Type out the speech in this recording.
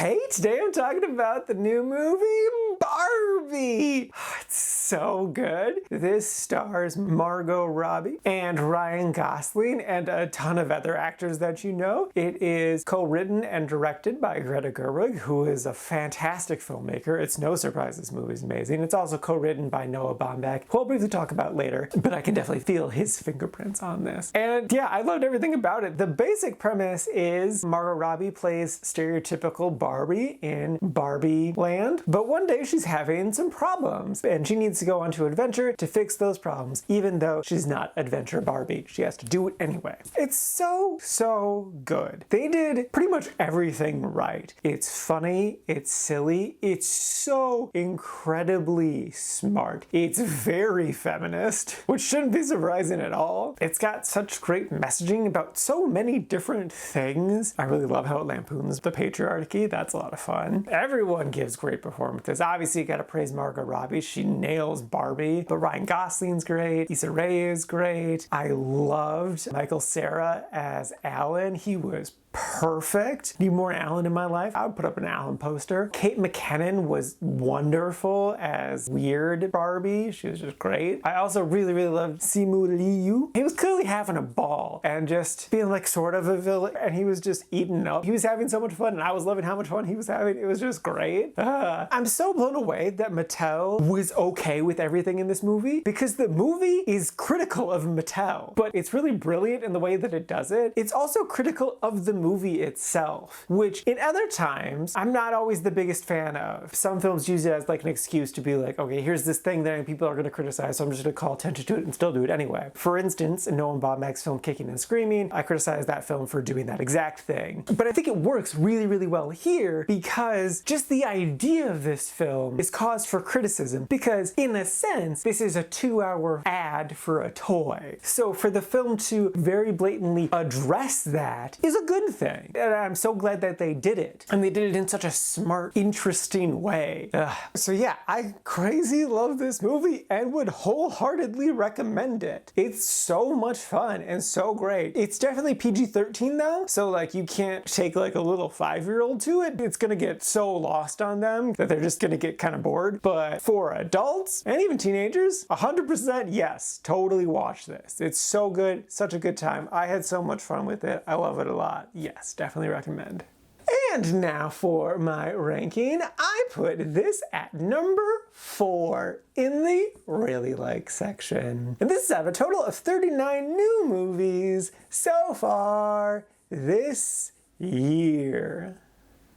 Hey, today I'm talking about the new movie, Barbie. It's so good. This stars Margot Robbie and Ryan Gosling and a ton of other actors that you know. It is co-written and directed by Greta Gerwig, who is a fantastic filmmaker. It's no surprise this movie is amazing. It's also co-written by Noah Baumbach, who I'll briefly talk about later, but I can definitely feel his fingerprints on this. And yeah, I loved everything about it. The basic premise is Margot Robbie plays stereotypical Barbie in Barbie land, but one day she's having some problems and she needs to go on to an adventure to fix those problems, even though she's not Adventure Barbie. She has to do it anyway. It's so good. They did pretty much everything right. It's funny, it's silly, it's so incredibly smart. It's very feminist, which shouldn't be surprising at all. It's got such great messaging about so many different things. I really love how it lampoons the patriarchy. That's a lot of fun. Everyone gives great performances. Obviously, you gotta praise Margot Robbie. She nails Barbie, but Ryan Gosling's great. Issa Rae is great. I loved Michael Cera as Alan. He was perfect. Need more Alan in my life. I would put up an Alan poster. Kate McKinnon was wonderful as weird Barbie. She was just great. I also really loved Simu Liu. He was clearly having a ball and just being like sort of a villain, and he was just eating up. He was having so much fun and I was loving how much fun he was having. It was just great. I'm so blown away that Mattel was okay with everything in this movie, because the movie is critical of Mattel, but it's really brilliant in the way that it does it. It's also critical of the movie itself, which in other times I'm not always the biggest fan of. Some films use it as like an excuse to be like, okay, here's this thing that people are going to criticize, so I'm just going to call attention to it and still do it anyway. For instance, in Noah Baumbach's film Kicking and Screaming, I criticized that film for doing that exact thing. But I think it works really well here, because just the idea of this film is cause for criticism, because in a sense this is a 2-hour ad for a toy. So for the film to very blatantly address that is a good thing. And I'm so glad that they did it. And they did it in such a smart, interesting way. So yeah, I crazy love this movie and would wholeheartedly recommend it. It's so much fun and so great. It's definitely PG-13 though, so like you can't take like a little 5-year-old to it. It's gonna get so lost on them that they're just gonna get kind of bored. But for adults and even teenagers, 100% yes, totally watch this. It's so good, such a good time. I had so much fun with it. I love it a lot. Yes, definitely recommend. And now for my ranking. I put this at number 4 in the really like section. And this is out of a total of 39 new movies so far this year.